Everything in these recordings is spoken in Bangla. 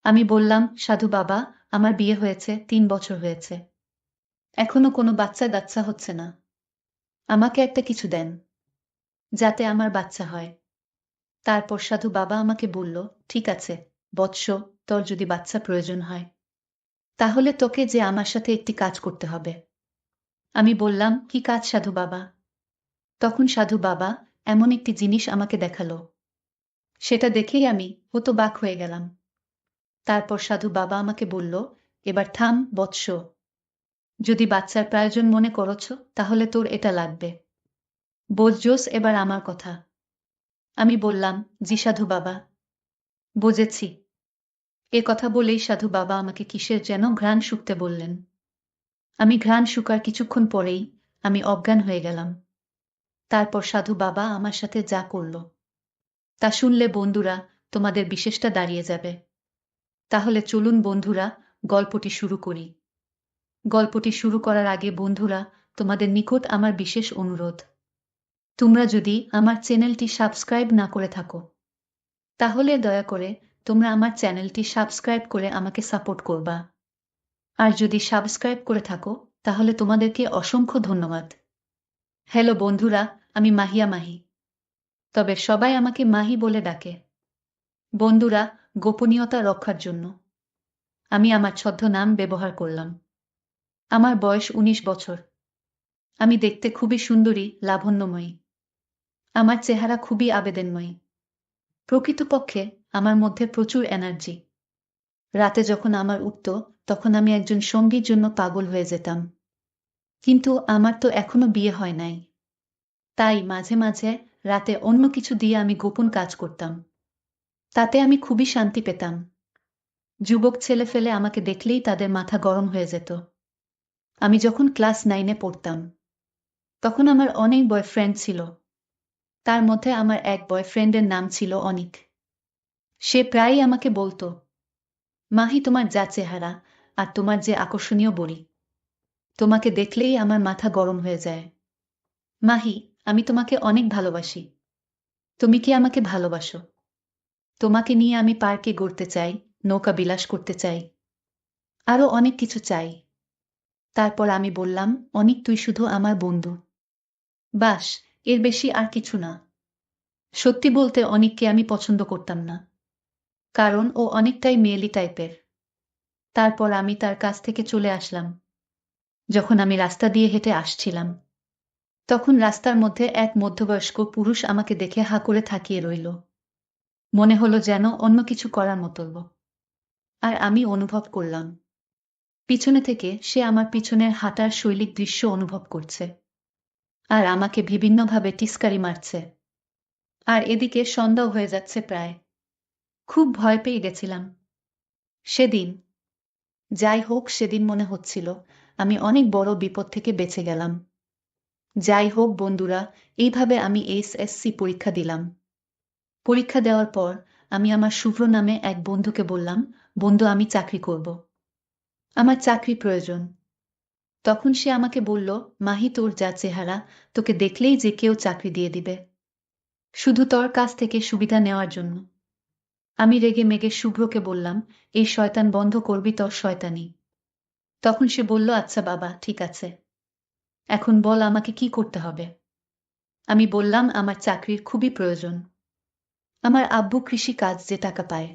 আমি বললাম, সাধু বাবা, আমার বিয়ে হয়েছে, ৩ বছর হয়েছে। এখনো কোনো বাচ্চা-কাচ্চা হচ্ছে না। আমাকে একটা কিছু দেন, যাতে আমার বাচ্চা হয়। তারপর সাধু বাবা আমাকে বলল, ঠিক আছে, বৎস, তোর যদি বাচ্চা প্রয়োজন হয়, তাহলে তোকে যে আমার সাথে একটি কাজ করতে হবে। আমি বললাম, কি কাজ সাধু বাবা? তখন সাধু বাবা এমন একটি জিনিস আমাকে দেখালো। সেটা দেখেই আমি হতবাক হয়ে গেলাম। তারপর সাধু বাবা আমাকে বলল, এবার থাম বৎস। যদি বাচ্চার প্রয়োজন মনে করছ, তাহলে তোর এটা লাগবে। বুঝছোস এবার আমার কথা? আমি বললাম, জি সাধু বাবা, বুঝেছি। এ কথা বলেই সাধু বাবা আমাকে কিসের যেন ঘ্রাণ শুঁকতে বললেন। আমি ঘ্রাণ শুকার কিছুক্ষণ পরেই আমি অজ্ঞান হয়ে গেলাম। তারপর সাধু বাবা আমার সাথে যা করল, তা শুনলে বন্ধুরা তোমাদের বিশেষটা দাঁড়িয়ে যাবে। তাহলে চলুন বন্ধুরা, গল্পটি শুরু করি। গল্পটি শুরু করার আগে বন্ধুরা, তোমাদের নিকট আমার বিশেষ অনুরোধ, তোমরা যদি আমার চ্যানেলটি সাবস্ক্রাইব না করে থাকো, তাহলে দয়া করে তোমরা আমার চ্যানেলটি সাবস্ক্রাইব করে আমাকে সাপোর্ট করবা। আর যদি সাবস্ক্রাইব করে থাকো, তাহলে তোমাদেরকে অসংখ্য ধন্যবাদ। হ্যালো বন্ধুরা, আমি মাহিয়া মাহি। তবে সবাই আমাকে মাহি বলে ডাকে। বন্ধুরা, গোপনীয়তা রক্ষার জন্য আমি আমার ছদ্মনাম ব্যবহার করলাম। আমার বয়স ১৯ বছর। আমি দেখতে খুবই সুন্দরী, লাবণ্যময়ী। আমার চেহারা খুবই আবেদনময়ী। প্রকৃতপক্ষে আমার মধ্যে প্রচুর এনার্জি। রাতে যখন আমার উঠত, তখন আমি একজন সঙ্গীর জন্য পাগল হয়ে যেতাম। কিন্তু আমার তো এখনো বিয়ে হয় নাই। তাই মাঝে মাঝে রাতে অন্য কিছু দিয়ে আমি গোপন কাজ করতাম। তাতে আমি খুবই শান্তি পেতাম। যুবক ছেলেফেলে আমাকে দেখলেই তাদের মাথা গরম হয়ে যেত। আমি যখন ক্লাস 9-এ পড়তাম, তখন আমার অনেক বয়ফ্রেন্ড ছিল। তার মধ্যে আমার এক বয়ফ্রেন্ডের নাম ছিল অনিক। সে প্রায়ই আমাকে বলতো, মাহি, তোমার যা চেহারা আর তোমার যে আকর্ষণীয় বড়ি, তোমাকে দেখলেই আমার মাথা গরম হয়ে যায়। মাহি, আমি তোমাকে অনেক ভালোবাসি। তুমি কি আমাকে ভালোবাসো? তোমাকে নিয়ে আমি পার্কে ঘুরতে চাই, নৌকা বিলাস করতে চাই, আরো অনেক কিছু চাই। তারপর আমি বললাম, অনিক, তুই শুধু আমার বন্ধু। বাস, এর বেশি আর কিছু না। সত্যি বলতে অনিককে আমি পছন্দ করতাম না, কারণ ও অনেকটাই মেয়েলি টাইপের। তারপর আমি তার কাছ থেকে চলে আসলাম। যখন আমি রাস্তা দিয়ে হেঁটে আসছিলাম, তখন রাস্তার মধ্যে এক মধ্যবয়স্ক পুরুষ আমাকে দেখে হাঁ করে তাকিয়ে রইল। মনে হলো যেন অন্য কিছু করার মতো। আর আমি অনুভব করলাম, পিছনে থেকে সে আমার পিছনের হাঁটার শৈলীর দৃশ্য অনুভব করছে, আর আমাকে বিভিন্নভাবে টিস্কারি মারছে। আর এদিকে সন্ধ্যাও হয়ে যাচ্ছে প্রায়। খুব ভয় পেয়ে গেছিলাম সেদিন। যাই হোক, সেদিন মনে হচ্ছিল আমি অনেক বড় বিপদ থেকে বেঁচে গেলাম। যাই হোক বন্ধুরা, এইভাবে আমি এইচএসসি পরীক্ষা দিলাম। পরীক্ষা দেওয়ার পর আমি আমার শুভ্র নামে এক বন্ধুকে বললাম, বন্ধু, আমি চাকরি করব। আমার চাকরি প্রয়োজন। তখন সে আমাকে বলল, মাহি, তোর যা চেহারা, তোকে দেখলেই যে কেউ চাকরি দিয়ে দিবে, শুধু তোর কাছ থেকে সুবিধা নেওয়ার জন্য। আমি রেগে মেগে শুভ্রকে বললাম, এই শয়তান বন্ধ করবি তোর শয়তানি। তখন সে বলল, আচ্ছা বাবা, ঠিক আছে, এখন বল আমাকে কি করতে হবে। আমি বললাম, আমার চাকরির খুবই প্রয়োজন। আমার আব্বু কৃষি কাজ যে টাকা পায়,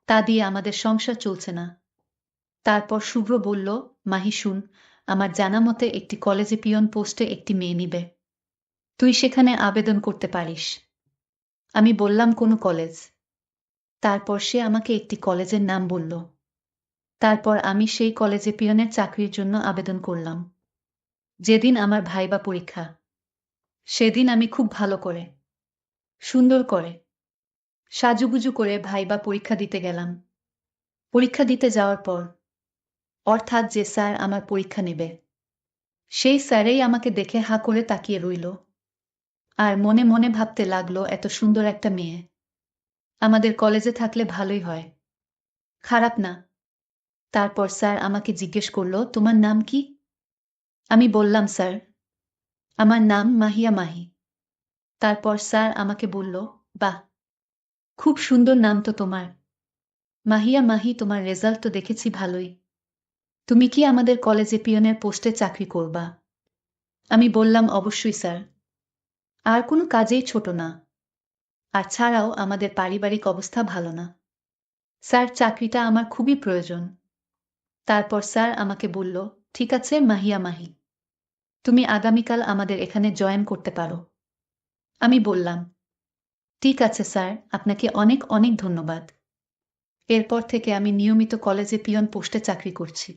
তা দিয়ে আমাদের সংসার চলছে না। তারপর শুভ্র বলল, মাহি শুন, আমার জানা মতে একটি কলেজে পিয়ন পোস্টে একটি মেয়ে নিবে। তুই সেখানে আবেদন করতে পারিস। আমি বললাম, কোন কলেজ? তারপর সে আমাকে একটি কলেজের নাম বলল। তারপর আমি সেই কলেজে পিয়নের চাকরির জন্য আবেদন করলাম। যেদিন আমার ভাইবা পরীক্ষা, সেদিন আমি খুব ভালো করে, সুন্দর করে, সাজুগুজু করে ভাইবা পরীক্ষা দিতে গেলাম। পরীক্ষা দিতে যাওয়ার পর, অর্থাৎ যে স্যার আমার পরীক্ষা নেবে, সেই স্যারেই আমাকে দেখে হাঁ করে তাকিয়ে রইল। আর মনে মনে ভাবতে লাগলো, এত সুন্দর একটা মেয়ে আমাদের কলেজে থাকলে ভালোই হয়, খারাপ না। তারপর স্যার আমাকে জিজ্ঞেস করল, তোমার নাম কি? আমি বললাম, স্যার, আমার নাম মাহিয়া মাহি। তারপর স্যার আমাকে বলল, বাহ, খুব সুন্দর নাম তো তোমার। মাহিয়া মাহি, তোমার রেজাল্ট তো দেখেছি ভালোই। তুমি কি আমাদের কলেজে পিয়নের পোস্টে চাকরি করবা? আমি বললাম, অবশ্যই স্যার। আর কোনো কাজেই ছোট না। আর ছাড়াও আমাদের পারিবারিক অবস্থা ভালো না। স্যার, চাকরিটা আমার খুবই প্রয়োজন। তারপর স্যার আমাকে বলল, ঠিক আছে মাহিয়া মাহি, তুমি আগামীকাল আমাদের এখানে জয়েন করতে পারো। আমি বললাম, ঠিক আছে স্যার, আপনাকে অনেক অনেক ধন্যবাদ। এরপর থেকে আমি নিয়মিত কলেজে পিয়ন পোস্টে চাকরি করছি।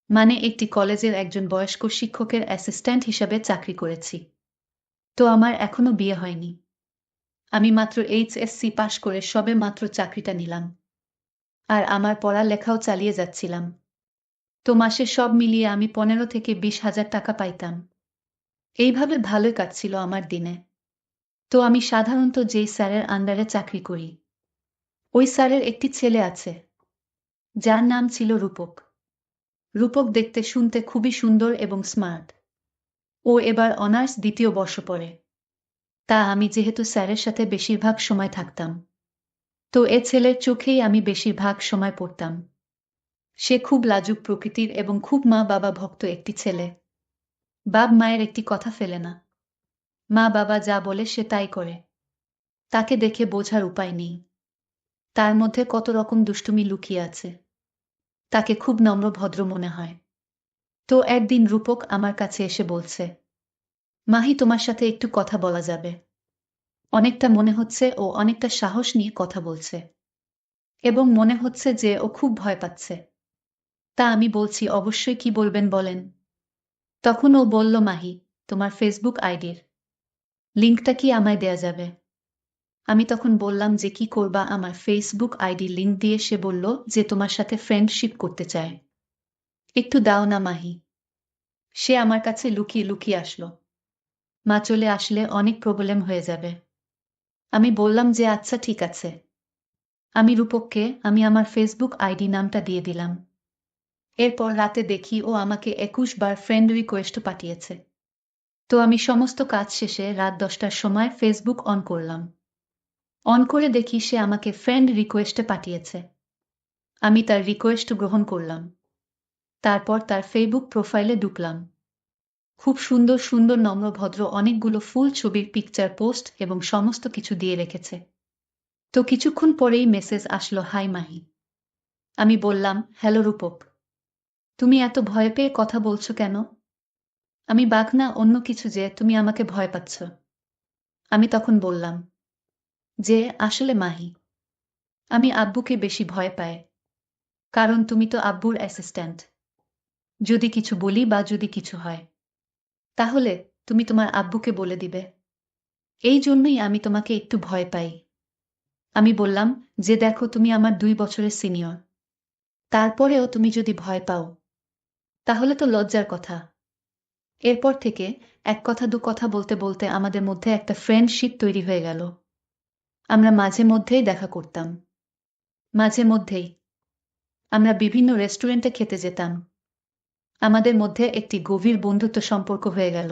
মানে একটি কলেজের একজন বয়স্ক শিক্ষকের অ্যাসিস্ট্যান্ট হিসাবে চাকরি করেছি। তো আমার এখনো বিয়ে হয়নি। আমি মাত্র এইচএসসি পাশ করে সবে মাত্র চাকরিটা নিলাম। আর আমার পড়ালেখাও চালিয়ে যাচ্ছিলাম। তো মাসে সব মিলিয়ে আমি 15 থেকে 20 হাজার টাকা পাইতাম। এইভাবে ভালোই কাটছিল আমার দিনে। তো আমি সাধারণত যেই স্যারের আন্ডারে চাকরি করি, ওই স্যারের একটি ছেলে আছে, যার নাম ছিল রূপক। রূপক দেখতে শুনতে খুবই সুন্দর এবং স্মার্ট। ও এবার অনার্স 2য় বর্ষ পড়ে। তা আমি যেহেতু স্যারের সাথে বেশিরভাগ সময় থাকতাম, তো এ ছেলের চোখেই আমি বেশিরভাগ সময় পড়তাম। সে খুব লাজুক প্রকৃতির এবং খুব মা বাবা ভক্ত একটি ছেলে। বাপ মায়ের একটি কথা ফেলে না। মা বাবা যা বলে সে তাই করে। তাকে দেখে বোঝার উপায় নেই তার মধ্যে কত রকম দুষ্টুমি লুকিয়ে আছে। তাকে খুব নম্র ভদ্র মনে হয়। তো একদিন রূপক আমার কাছে এসে বলছে, মাহি, তোমার সাথে একটু কথা বলা যাবে? অনেকটা মনে হচ্ছে ও অনেকটা সাহস নিয়ে কথা বলছে এবং মনে হচ্ছে যে ও খুব ভয় পাচ্ছে। তা আমি বলছি, অবশ্যই, কি বলবেন বলেন। তখন ও বলল, মাহি, তোমার ফেসবুক আইডির লিংকটা কি আমায় দেয়া যাবে? আমি তখন বললাম যে কি করবা আমার ফেসবুক আইডি লিংক দিয়ে? সে বলল যে তোমার সাথে ফ্রেন্ডশিপ করতে চায়। একটু দাও না মাহি। সে আমার কাছে লুকিয়ে লুকিয়ে আসলো। মা চলে আসলে অনেক প্রবলেম হয়ে যাবে। আমি বললাম যে আচ্ছা ঠিক আছে। আমি রূপককে আমি আমার ফেসবুক আইডি নামটা দিয়ে দিলাম। এরপর রাতে দেখি ও আমাকে 21 বার ফ্রেন্ড রিকোয়েস্ট পাঠিয়েছে। তো আমি সমস্ত কাজ শেষে রাত 10টার সময় ফেসবুক অন করলাম। অন করে দেখি সে আমাকে ফ্রেন্ড রিকোয়েস্টে পাঠিয়েছে। আমি তার রিকোয়েস্ট গ্রহণ করলাম। তারপর তার ফেসবুক প্রোফাইলে ঢুকলাম। খুব সুন্দর সুন্দর নম্র ভদ্র অনেকগুলো ফুল ছবির পিকচার পোস্ট এবং সমস্ত কিছু দিয়ে রেখেছে। তো কিছুক্ষণ পরেই মেসেজ আসলো, হাই মাহি। আমি বললাম, হ্যালো রূপক, তুমি এত ভয় পেয়ে কথা বলছো কেন? আমি বাঘ না অন্য কিছু যে তুমি আমাকে ভয় পাচ্ছ? আমি তখন বললাম যে আসলে মাহি, আমি আব্বুকে বেশি ভয় পাই। কারণ তুমি তো আব্বুর অ্যাসিস্ট্যান্ট। যদি কিছু বলি বা যদি কিছু হয়, তাহলে তুমি তোমার আব্বুকে বলে দিবে। এই জন্যই আমি তোমাকে একটু ভয় পাই। আমি বললাম যে দেখো, তুমি আমার 2 বছরের সিনিয়র। তারপরেও তুমি যদি ভয় পাও, তাহলে তো লজ্জার কথা। এরপর থেকে এক কথা দু কথা বলতে বলতে আমাদের মধ্যে একটা ফ্রেন্ডশিপ তৈরি হয়ে গেল। আমরা মাঝে মধ্যেই দেখা করতাম। মাঝে মধ্যেই আমরা বিভিন্ন রেস্টুরেন্টে খেতে যেতাম। আমাদের মধ্যে একটি গভীর বন্ধুত্ব সম্পর্ক হয়ে গেল।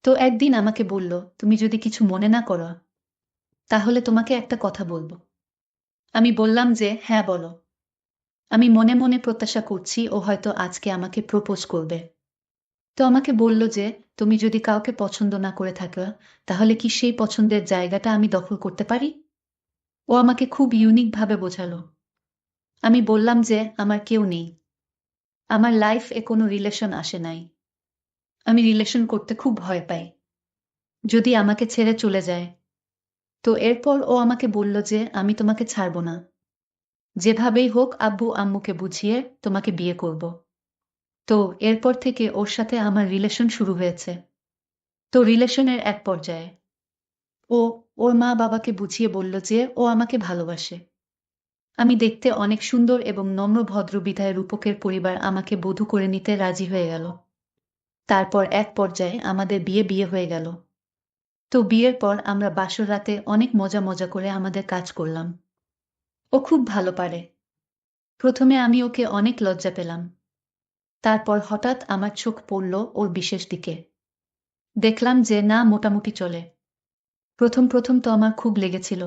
তো একদিন আমাকে বলল, তুমি যদি কিছু মনে না করো, তাহলে তোমাকে একটা কথা বলবো। আমি বললাম যে হ্যাঁ বলো। আমি মনে মনে প্রত্যাশা করছি ও হয়তো আজকে আমাকে প্রপোজ করবে। তো আমাকে বলল যে তুমি যদি কাউকে পছন্দ না করে থাকো, তাহলে কি সেই পছন্দের জায়গাটা আমি দখল করতে পারি? ও আমাকে খুব ইউনিক ভাবে বোঝালো। আমি বললাম যে আমার কেউ নেই। আমার লাইফে কোনো রিলেশন আসে নাই। আমি রিলেশন করতে খুব ভয় পাই। যদি আমাকে ছেড়ে চলে যায়। তো এরপর ও আমাকে বলল যে আমি তোমাকে ছাড়ব না। যেভাবেই হোক আব্বু আম্মুকে বুঝিয়ে তোমাকে বিয়ে করব। তো এরপর থেকে ওর সাথে আমার রিলেশন শুরু হয়েছে। তো রিলেশনের এক পর্যায়ে ও ওর মা বাবাকে বুঝিয়ে বলল যে ও আমাকে ভালোবাসে। আমি দেখতে অনেক সুন্দর এবং নম্র ভদ্র বিধায় রূপকের পরিবার আমাকে বধূ করে নিতে রাজি হয়ে গেল। তারপর এক পর্যায়ে আমাদের বিয়ে হয়ে গেল। তো বিয়ের পর আমরা বাসর রাতে অনেক মজা মজা করে আমাদের কাজ করলাম। ও খুব ভালো পারে। প্রথমে আমি ওকে অনেক লজ্জা পেলাম। তারপর হঠাৎ আমার চোখ পড়ল ওর বিশেষ দিকে। দেখলাম যে না, মোটামুটি চলে। প্রথম প্রথম তো আমার খুব লেগেছিল।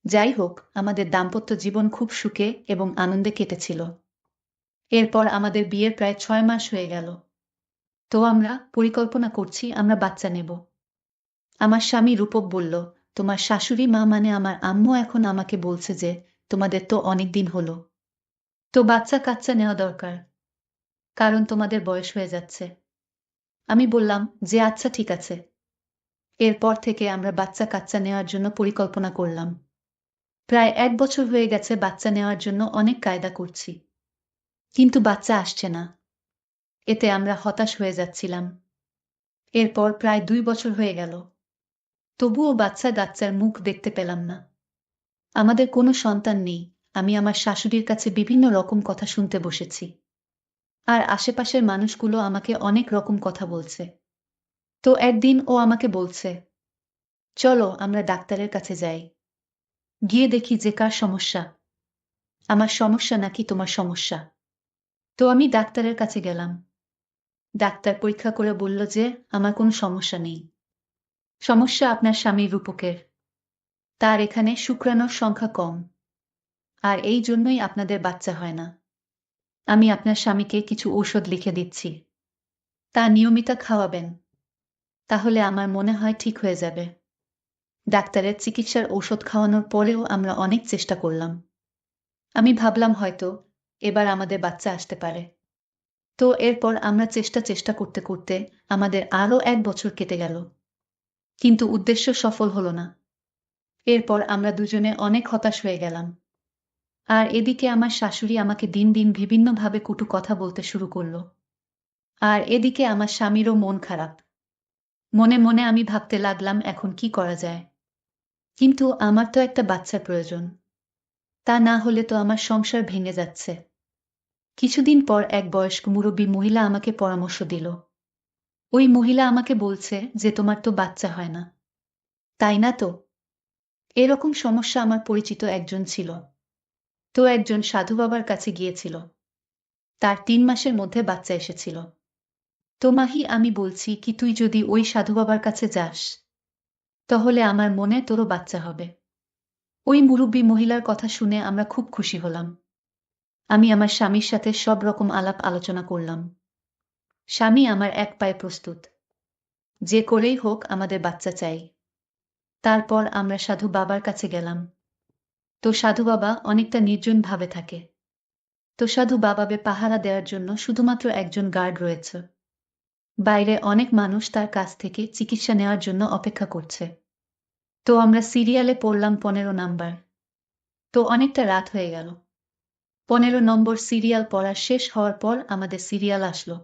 যাই হোক, আমাদের দাম্পত্য জীবন খুব সুখে এবং আনন্দে কেটেছিল। এরপর আমাদের বিয়ের প্রায় 6 মাস হয়ে গেল। তো আমরা পরিকল্পনা করছি আমরা বাচ্চা নেব। আমার স্বামী রূপক বলল, তোমার শাশুড়ি মা মানে আমার আম্মু এখন আমাকে বলছে যে তোমাদের তো অনেক দিন হলো, তো বাচ্চা কাচ্চা নেওয়া দরকার, কারণ তোমাদের বয়স হয়ে যাচ্ছে। আমি বললাম যে আচ্ছা ঠিক আছে। এরপর থেকে আমরা বাচ্চা কাচ্চা নেওয়ার জন্য পরিকল্পনা করলাম। প্রায় 1 বছর হয়ে গেছে বাচ্চা নেওয়ার জন্য অনেক কায়দা করছি, কিন্তু বাচ্চা আসছে না। এতে আমরা হতাশ হয়ে যাচ্ছিলাম। এরপর প্রায় 2 বছর হয়ে গেল, তবুও বাচ্চা কাচ্চার মুখ দেখতে পেলাম না। আমাদের কোনো সন্তান নেই। আমি আমার শাশুড়ির কাছে বিভিন্ন রকম কথা শুনতে বসেছি, আর আশেপাশের মানুষগুলো আমাকে অনেক রকম কথা বলছে। তো একদিন ও আমাকে বলছে, চলো আমরা ডাক্তারের কাছে যাই, গিয়ে দেখি যে কার সমস্যা, আমার সমস্যা নাকি তোমার সমস্যা। তো আমি ডাক্তারের কাছে গেলাম। ডাক্তার পরীক্ষা করে বলল যে আমার কোনো সমস্যা নেই, সমস্যা আপনার স্বামী রূপকের। তার এখানে শুক্রাণুর সংখ্যা কম, আর এই জন্যই আপনাদের বাচ্চা হয় না। আমি আপনার স্বামীকে কিছু ঔষধ লিখে দিচ্ছি, তা নিয়মিত খাওয়াবেন, তাহলে আমার মনে হয় ঠিক হয়ে যাবে। ডাক্তারের চিকিৎসার ঔষধ খাওয়ানোর পরেও আমরা অনেক চেষ্টা করলাম। আমি ভাবলাম হয়তো এবার আমাদের বাচ্চা আসতে পারে। তো এরপর আমরা চেষ্টা করতে করতে আমাদের আরও 1 বছর কেটে গেল, কিন্তু উদ্দেশ্য সফল হলো না। এরপর আমরা দুজনে অনেক হতাশ হয়ে গেলাম। আর এদিকে আমার শাশুড়ি আমাকে দিন দিন বিভিন্নভাবে কটু কথা বলতে শুরু করলো। আর এদিকে আমার স্বামীরও মন খারাপ। মনে মনে আমি ভাবতে লাগলাম এখন কি করা যায়। কিন্তু আমার তো একটা বাচ্চার প্রয়োজন, তা না হলে তো আমার সংসার ভেঙে যাচ্ছে। কিছুদিন পর এক বয়স্ক মুরব্বী মহিলা আমাকে পরামর্শ দিল। ওই মহিলা আমাকে বলছে যে তোমার তো বাচ্চা হয় না, তাই না? তো এরকম সমস্যা আমার পরিচিত একজন ছিল, তো একজন সাধু বাবার কাছে গিয়েছিল। তার 3 মাসের মধ্যে বাচ্চা এসেছিল। তো মাহি, আমি বলছি কি তুই যদি ওই সাধু বাবার কাছে যাস, তাহলে আমার মনে তোরও বাচ্চা হবে। ওই মুরব্বী মহিলার কথা শুনে আমরা খুব খুশি হলাম। আমি আমার স্বামীর সাথে সব রকম আলাপ আলোচনা করলাম। স্বামী আমার এক পায়ে প্রস্তুত, যে করেই হোক আমাদের বাচ্চা চাই। তারপর আমরা সাধু বাবার কাছে গেলাম। তো সাধু বাবা অনেকটা নির্জন ভাবে থাকে। তো সাধু বাবাকে পাহারা দেওয়ার জন্য শুধুমাত্র একজন গার্ড রয়েছে। বাইরে অনেক মানুষ তার কাছ থেকে চিকিৎসা নেওয়ার জন্য অপেক্ষা করছে। তো আমরা সিরিয়ালে পড়লাম 15 নাম্বার। তো অনেকটা রাত হয়ে গেল। 15 নম্বর সিরিয়াল পড়া শেষ হওয়ার পর আমাদের সিরিয়াল আসলো।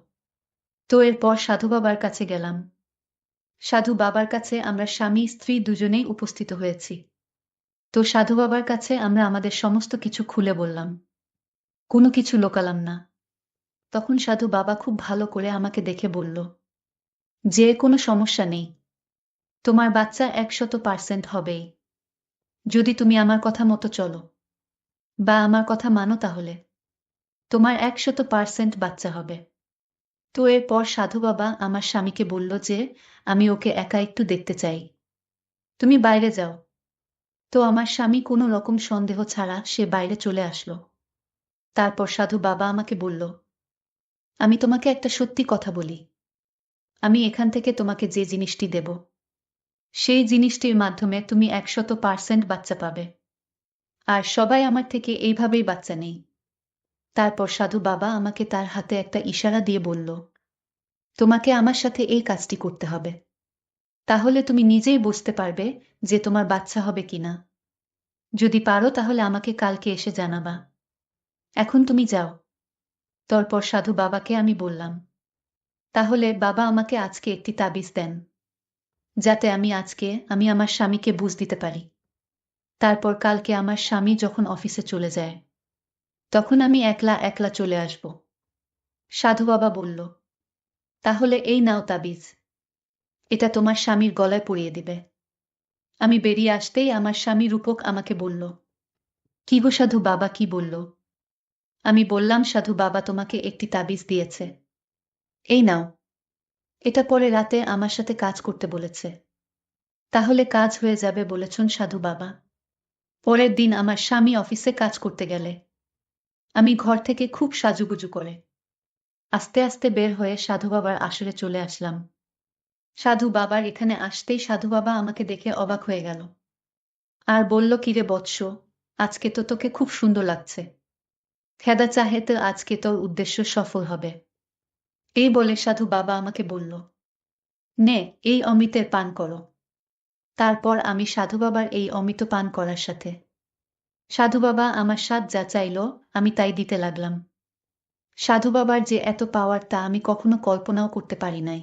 তো এরপর সাধু বাবার কাছে গেলাম। সাধু বাবার কাছে আমরা স্বামী স্ত্রী দুজনেই উপস্থিত হয়েছি। তো সাধু বাবার কাছে আমরা আমাদের সমস্ত কিছু খুলে বললাম, কোনো কিছু লোকালাম না। তখন সাধু বাবা খুব ভালো করে আমাকে দেখে বলল যে কোনো সমস্যা নেই, তোমার বাচ্চা 100% হবেই, যদি তুমি আমার কথা মতো চলো বা আমার কথা মানো, তাহলে তোমার 100% বাচ্চা হবে। তো এরপর সাধু বাবা আমার স্বামীকে বলল যে আমি ওকে একা একটু দেখতে চাই, তুমি বাইরে যাও। তো আমার স্বামী কোনো রকম সন্দেহ ছাড়া সে বাইরে চলে আসলো। তারপর সাধু বাবা আমাকে বলল, আমি তোমাকে একটা সত্যি কথা বলি, আমি এখান থেকে তোমাকে যে জিনিসটি দেব, সেই জিনিসটির মাধ্যমে তুমি 100% বাচ্চা পাবে, আর সবাই আমার থেকে এইভাবেই বাচ্চা নেই। তারপর সাধু বাবা আমাকে তার হাতে একটা ইশারা দিয়ে বলল, তোমাকে আমার সাথে এই কাজটি করতে হবে, তাহলে তুমি নিজেই বুঝতে পারবে যে তোমার বাচ্চা হবে কিনা। যদি পারো তাহলে আমাকে কালকে এসে জানাবা। এখন তুমি যাও। তারপর সাধু বাবাকে আমি বললাম, তাহলে বাবা আমাকে আজকে একটি তাবিজ দেন, যাতে আমি আজকে আমার স্বামীকে বুঝ দিতে পারি। তারপর কালকে আমার স্বামী যখন অফিসে চলে যায়, তখন আমি একলা একলা চলে আসব। সাধু বাবা বলল, তাহলে এই নাও তাবিজ, এটা তোমার স্বামীর গলায় পরিয়ে দিবে। আমি বেরিয়ে আসতেই আমার স্বামী রূপক আমাকে বলল, কি গো সাধু বাবা কি বলল? আমি বললাম, সাধু বাবা তোমাকে একটি তাবিজ দিয়েছে, এই নাও, এটা পরে রাতে আমার সাথে কাজ করতে বলেছে। তাহলে কাজ হয়ে যাবে বলেছেন সাধু বাবা। পরের দিন আমার স্বামী অফিসে কাজ করতে গেলে আমি ঘর থেকে খুব সাজুগুজু করে আস্তে আস্তে বের হয়ে সাধু বাবার আসরে চলে আসলাম। সাধু বাবার এখানে আসতেই সাধু বাবা আমাকে দেখে অবাক হয়ে গেল আর বলল, কিরে বৎস, আজকে তো তোকে খুব সুন্দর লাগছে। খেদা চাহে তো আজকে তোর উদ্দেশ্য সফল হবে। এই বলে সাধু বাবা আমাকে বলল, নে এই অমৃতের পান করো। তারপর আমি সাধু বাবার এই অমৃত পান করার সাথে সাধু বাবা আমার স্বাদ যা চাইল আমি তাই দিতে লাগলাম। সাধু বাবার যে এত পাওয়ার তা আমি কখনো কল্পনাও করতে পারি নাই।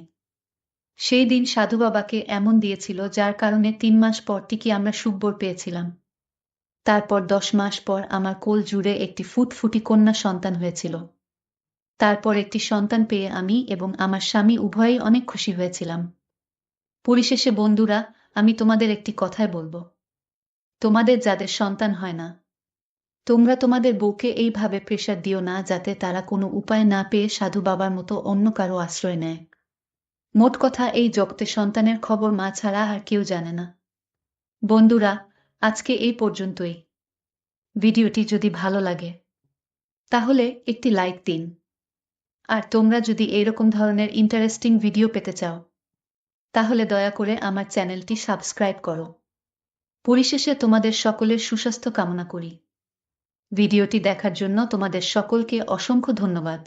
সেই দিন সাধু বাবাকে এমন দিয়েছিল যার কারণে 3 মাস পর ঠিকই আমরা সুখবর পেয়েছিলাম। তারপর 10 মাস পর আমার কোল জুড়ে একটি ফুটফুটি কন্যা সন্তান হয়েছিল। তারপর একটি সন্তান পেয়ে আমি এবং আমার স্বামী উভয়েই অনেক খুশি হয়েছিলাম। পরিশেষে বন্ধুরা, আমি তোমাদের একটি কথাই বলবো, তোমাদের যাদের সন্তান হয় না, তোমরা তোমাদের বউকে এইভাবে প্রেশার দিও না যাতে তারা কোনো উপায় না পেয়ে সাধু বাবার মতো অন্য কারো আশ্রয় নেয়। মোট কথা, এই জগতে সন্তানের খবর মা ছাড়া আর কেউ জানে না। বন্ধুরা, আজকে এই পর্যন্তই। ভিডিওটি যদি ভালো লাগে তাহলে একটি লাইক দিন। আর তোমরা যদি এইরকম ধরনের ইন্টারেস্টিং ভিডিও পেতে চাও তাহলে দয়া করে আমার চ্যানেলটি সাবস্ক্রাইব করো। পরিশেষে তোমাদের সকলের সুস্বাস্থ্য কামনা করি। ভিডিওটি দেখার জন্য তোমাদের সকলকে অসংখ্য ধন্যবাদ।